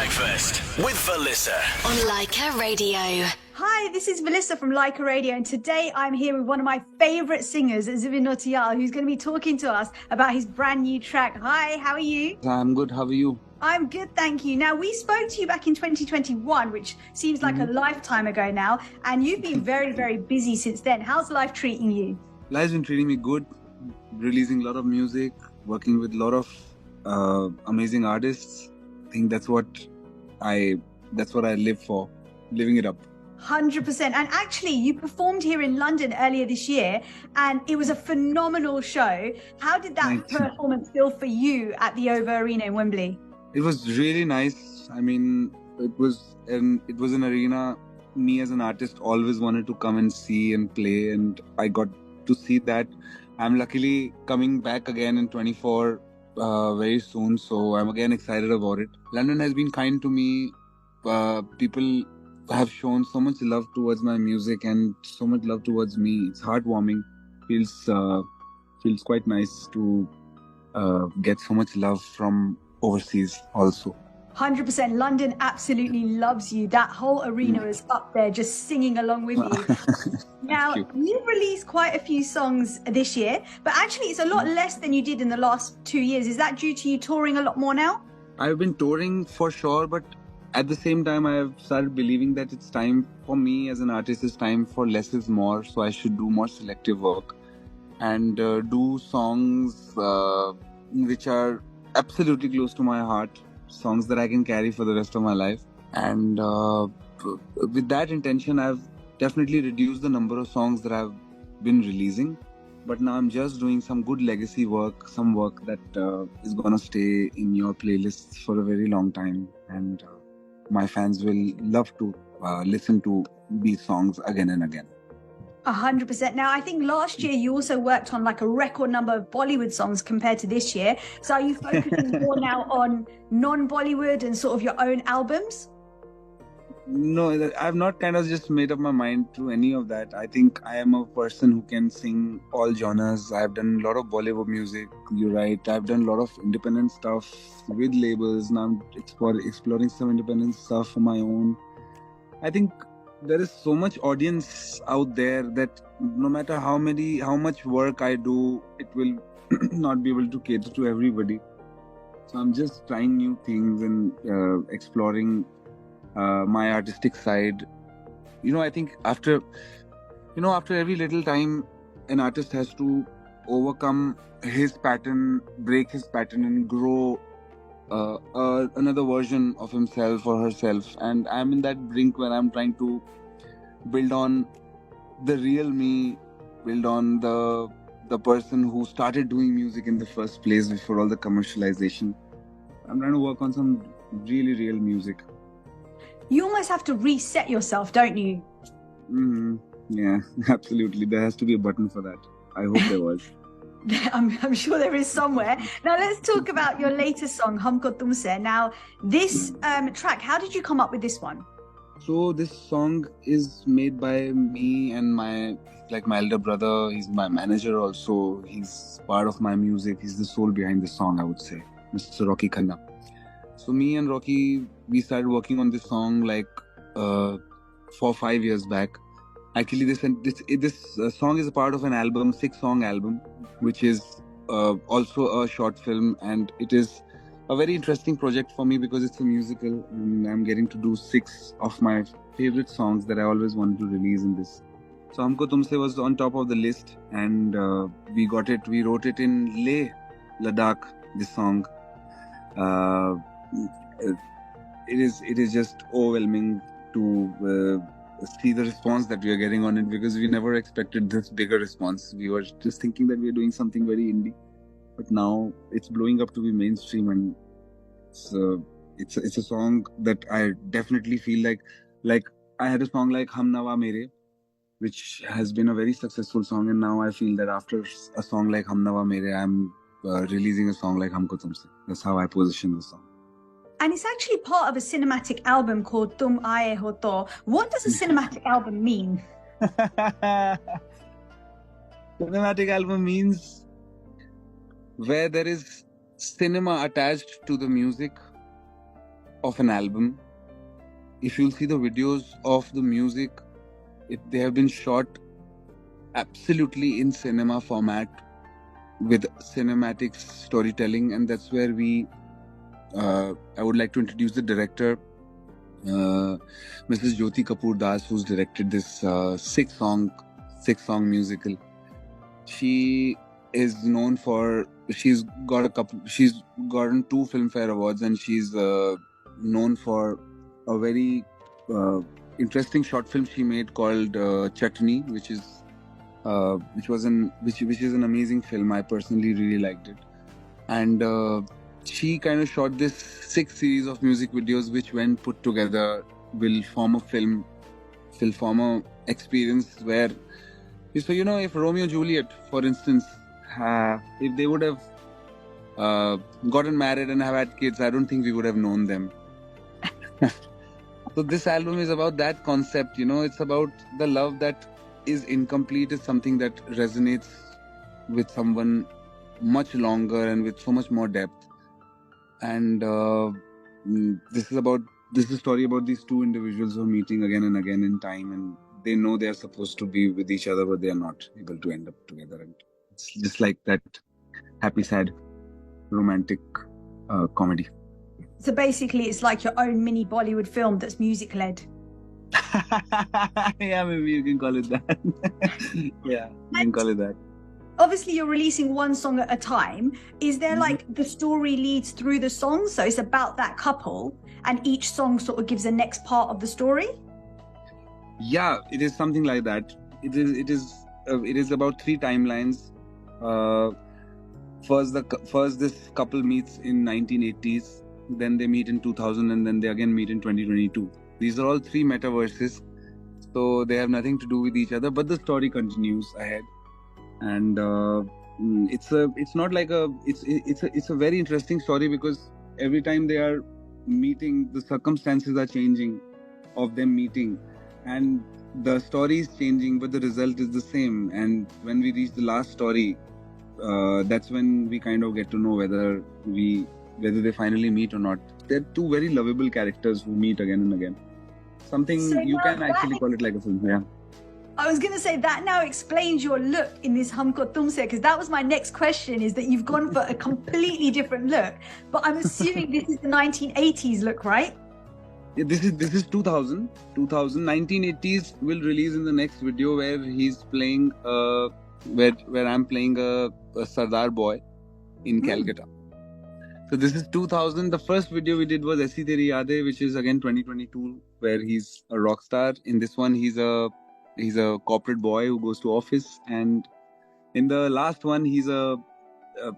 Breakfast with Vallisa on Leica Radio. Hi, this is Vallisa from Leica Radio, and today I'm here with one of my favourite singers, Jubin, who's going to be talking to us about his brand new track. Hi, how are you? I'm good. How are you? I'm good, thank you. Now, we spoke to you back in 2021, which seems like a lifetime ago now, and you've been very, very busy since then. How's life treating you? Life's been treating me good, releasing a lot of music, working with a lot of amazing artists. I think that's what I live for, living it up. 100%. And actually, you performed here in London earlier this year, and it was a phenomenal show. How did that performance feel for you at the OVO Arena in Wembley? It was really nice. I mean, it was an arena me as an artist always wanted to come and see and play, and I got to see that. I'm luckily coming back again in 24 very soon, so I'm again excited about it. London has been kind to me. People have shown so much love towards my music and so much love towards me. It's heartwarming. Feels quite nice to get so much love from overseas also. 100%. London absolutely loves you. That whole arena is up there just singing along with you. Now, you've released quite a few songs this year, but actually it's a lot less than you did in the last 2 years. Is that due to you touring a lot more now? I've been touring for sure, but at the same time, I have started believing that it's time for me as an artist, it's time for less is more. So I should do more selective work and do songs which are absolutely close to my heart, songs that I can carry for the rest of my life. And with that intention, I've definitely reduced the number of songs that I've been releasing. But now I'm just doing some good legacy work, some work that is going to stay in your playlists for a very long time. And my fans will love to listen to these songs again and again. 100%. Now, I think last year you also worked on like a record number of Bollywood songs compared to this year. So are you focusing more now on non-Bollywood and sort of your own albums? No, I've not kind of just made up my mind to any of that. I think I am a person who can sing all genres. I've done a lot of Bollywood music, you're right. I've done a lot of independent stuff with labels. Now I'm exploring some independent stuff for my own. I think there is so much audience out there that no matter how much work I do, it will not be able to cater to everybody. So I'm just trying new things and exploring my artistic side. I think after every little time, an artist has to overcome his pattern, break his pattern, and grow another version of himself or herself. And I'm in that brink where I'm trying to build on the real me, build on the person who started doing music in the first place before all the commercialization. I'm trying to work on some really real music. You almost have to reset yourself, don't you? Yeah, absolutely. There has to be a button for that. I hope there was. I'm sure there is somewhere. Now let's talk about your latest song, Humko Tumse. Now, this track, how did you come up with this one? So this song is made by me and my elder brother. He's my manager also. He's part of my music. He's the soul behind the song, I would say, Mr. Rocky Khanna. So me and Rocky, we started working on this song 4 or 5 years back. Actually, this song is a part of an album, 6-song album, which is also a short film, and it is a very interesting project for me because it's a musical, and I'm getting to do 6 of my favorite songs that I always wanted to release in this. So Humko Tumse was on top of the list, and we wrote it in Leh, Ladakh, this song. It is just overwhelming to see the response that we are getting on it, because we never expected this bigger response. We were just thinking that we are doing something very indie, but now it's blowing up to be mainstream, and it's a song that I definitely feel like I had a song like Hum Nawa Mere, which has been a very successful song, and now I feel that after a song like Hum Nawa Mere, I'm releasing a song like Humko Tumse. That's how I position the song. And it's actually part of a cinematic album called Tum Aaye Ho To. What does a cinematic album mean? Cinematic album means where there is cinema attached to the music, of an album. If you'll see the videos of the music, they have been shot absolutely in cinema format with cinematic storytelling, and that's where I would like to introduce the director, Mrs. Jyoti Kapoor Das, who's directed this six song musical. She is known for, she's gotten 2 Filmfare Awards, and she's known for a very interesting short film she made called Chutney, which is an amazing film. I personally really liked it, and she kind of shot this 6 series of music videos, which when put together will form a film, will form a experience where, so if Romeo and Juliet, for instance, if they would have gotten married and have had kids, I don't think we would have known them. So this album is about that concept, it's about the love that is incomplete, is something that resonates with someone much longer and with so much more depth. And this is a story about these 2 individuals who are meeting again and again in time, and they know they are supposed to be with each other, but they are not able to end up together. And it's just like that happy, sad, romantic comedy. So basically, it's like your own mini Bollywood film that's music-led. Yeah, maybe you can call it that. Yeah, you can call it that. Obviously, you're releasing one song at a time. Is there like the story leads through the song? So it's about that couple, and each song sort of gives the next part of the story? Yeah, it is something like that. It is about 3 timelines. First this couple meets in 1980s, then they meet in 2000, and then they again meet in 2022. These are all 3 metaverses, so they have nothing to do with each other, but the story continues ahead. And it's a very interesting story, because every time they are meeting, the circumstances are changing of them meeting, and the story is changing, but the result is the same. And when we reach the last story, that's when we kind of get to know whether they finally meet or not. They're 2 very lovable characters who meet again and again. Something So you now can actually call it like a film. Yeah. I was going to say that now explains your look in this Humko Tumse, because that was my next question, is that you've gone for a completely different look. But I'm assuming this is the 1980s look, right? Yeah, this is 2000. 1980s will release in the next video, where he's playing where I'm playing a Sardar boy in Calcutta. So this is 2000. The first video we did was Aisi Teri Yaadein, which is again 2022, where he's a rock star. In this one, he's a corporate boy who goes to office, and in the last one, he's a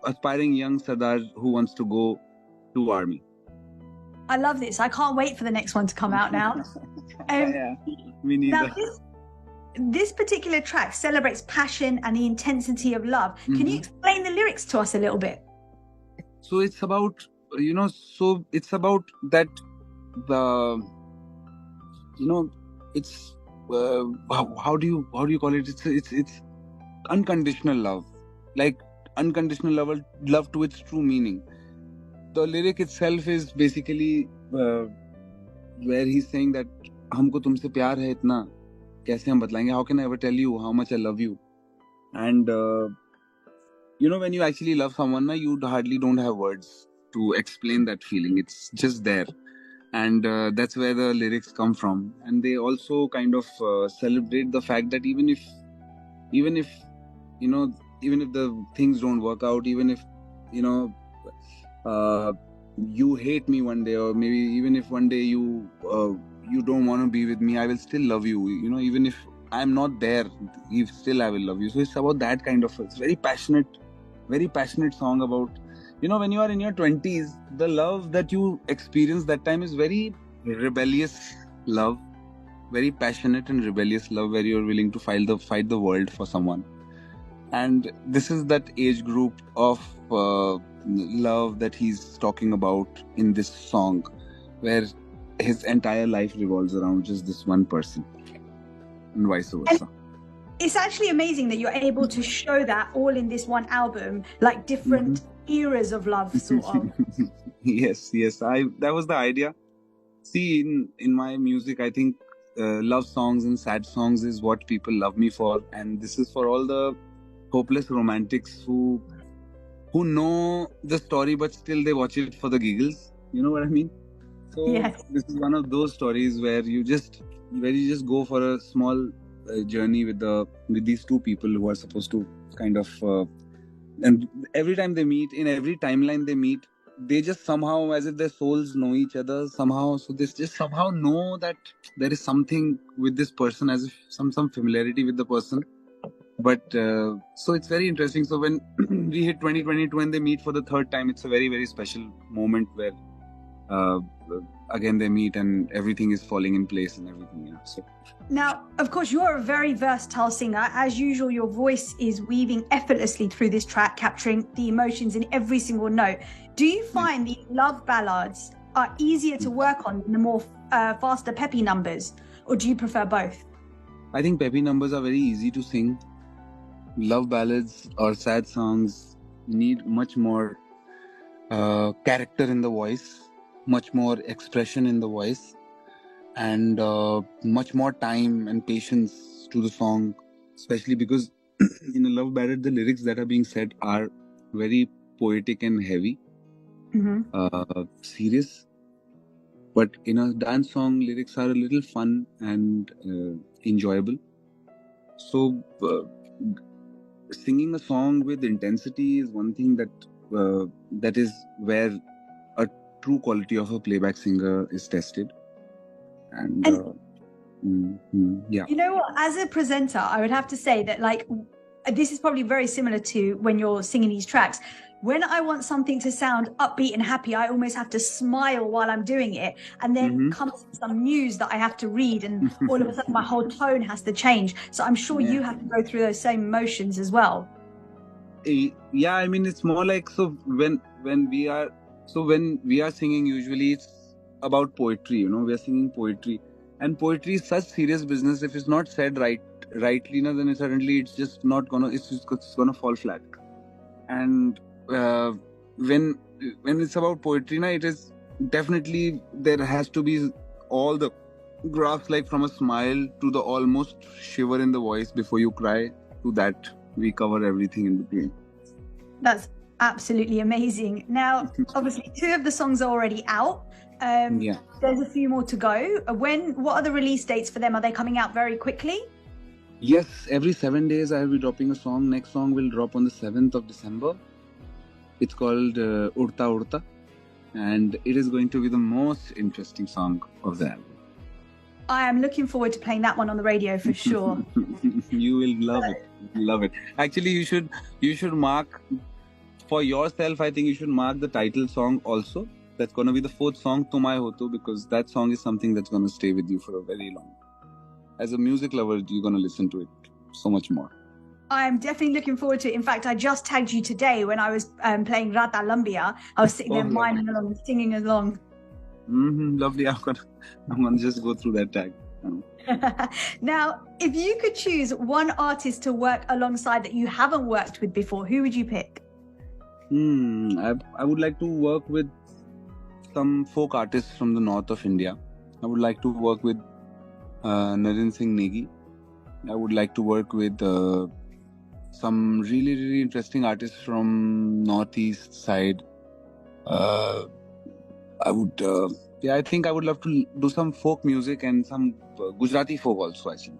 aspiring young Sardar who wants to go to army. I love this. I can't wait for the next one to come out now. Yeah, me neither. Now, this particular track celebrates passion and the intensity of love. Can you explain the lyrics to us a little bit? So it's about, it's about that, it's, how do you call it? It's unconditional love, like unconditional love to its true meaning. The lyric itself is basically where he's saying that हमको तुमसे प्यार है इतना, कैसे हम बतलाएंगे? How can I ever tell you how much I love you? And when you actually love someone, you hardly don't have words to explain that feeling. It's just there. And that's where the lyrics come from. And they also kind of celebrate the fact that even if the things don't work out, even if you hate me one day, or maybe even if one day you don't want to be with me, I will still love you. Even if I'm not there, still I will love you. So it's about that kind of, it's very passionate song about, when you are in your 20s, the love that you experience that time is very rebellious love, very passionate and rebellious love, where you're willing to fight the world for someone. And this is that age group of love that he's talking about in this song, where his entire life revolves around just this one person, and vice versa. It's actually amazing that you're able to show that all in this one album, like different eras of love, sort of. Yes. That was the idea. See, in my music, I think love songs and sad songs is what people love me for, and this is for all the hopeless romantics who know the story but still they watch it for the giggles. You know what I mean? So Yes. this is one of those stories where you just go for a small journey with these two people who are supposed to kind of and every time they meet, in every timeline they meet, they just somehow, as if their souls know each other somehow. So they just somehow know that there is something with this person, as if some familiarity with the person. But so it's very interesting. So when we hit 2022 and they meet for the third time, it's a very, very special moment where again they meet and everything is falling in place and everything. Yeah. So Now, of course, you're a very versatile singer. As usual, your voice is weaving effortlessly through this track, capturing the emotions in every single note. Do you find the love ballads are easier to work on than the more faster, peppy numbers, or do you prefer both? I think peppy numbers are very easy to sing. Love ballads or sad songs need much more character in the voice, much more expression in the voice, and much more time and patience to the song, especially because in a love ballad the lyrics that are being said are very poetic and heavy, serious. But in a dance song, lyrics are a little fun and enjoyable. So singing a song with intensity is one thing that is where a true quality of a playback singer is tested. And yeah. You know what? As a presenter, I would have to say that, like, this is probably very similar to when you're singing these tracks. When I want something to sound upbeat and happy, I almost have to smile while I'm doing it. And then comes some news that I have to read, and all of a sudden my whole tone has to change. So I'm sure you have to go through those same emotions as well. Yeah, I mean, it's more like, so when we are singing, usually it's about poetry, you know, we are singing poetry. And poetry is such serious business. If it's not said rightly, then suddenly it's just gonna fall flat. And when it's about poetry, it is definitely, there has to be all the graphs, like from a smile to the almost shiver in the voice before you cry, to that we cover everything in between. That's absolutely amazing. Now, obviously, 2 of the songs are already out. There's a few more to go. What are the release dates for them? Are they coming out very quickly? Yes, every 7 days I will be dropping a song. Next song will drop on the 7th of December. It's called Urta Urta, and it is going to be the most interesting song of the album. I am looking forward to playing that one on the radio for sure. You will love it. Actually, you should mark for yourself. I think you should mark the title song also. That's going to be the 4th song, Tumhai Ho To, because that song is something that's going to stay with you for a very long. As a music lover, you're going to listen to it so much more. I'm definitely looking forward to it. In fact, I just tagged you today when I was playing Rata Lambia. I was sitting there miming along, singing along. Lovely. I'm gonna just go through that tag. Now, if you could choose one artist to work alongside that you haven't worked with before, who would you pick? I would like to work with some folk artists from the north of India. I would like to work with Naren Singh Negi. I would like to work with some really, really interesting artists from northeast side. I think I would love to do some folk music and some Gujarati folk also, I think.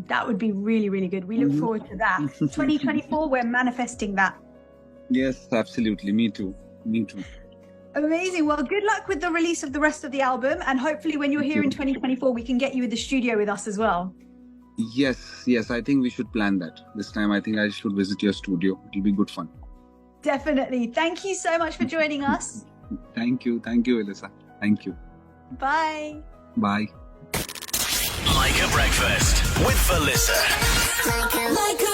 That would be really, really good. We look forward to that. 2024, we're manifesting that. Yes, absolutely. Me too. Amazing. Well, good luck with the release of the rest of the album. And hopefully when you're here in 2024, we can get you in the studio with us as well. Yes. I think we should plan that. This time, I think I should visit your studio. It'll be good fun. Definitely. Thank you so much for joining us. Thank you, Vallisa. Thank you. Bye. Bye. Like a Breakfast with Vallisa. Like a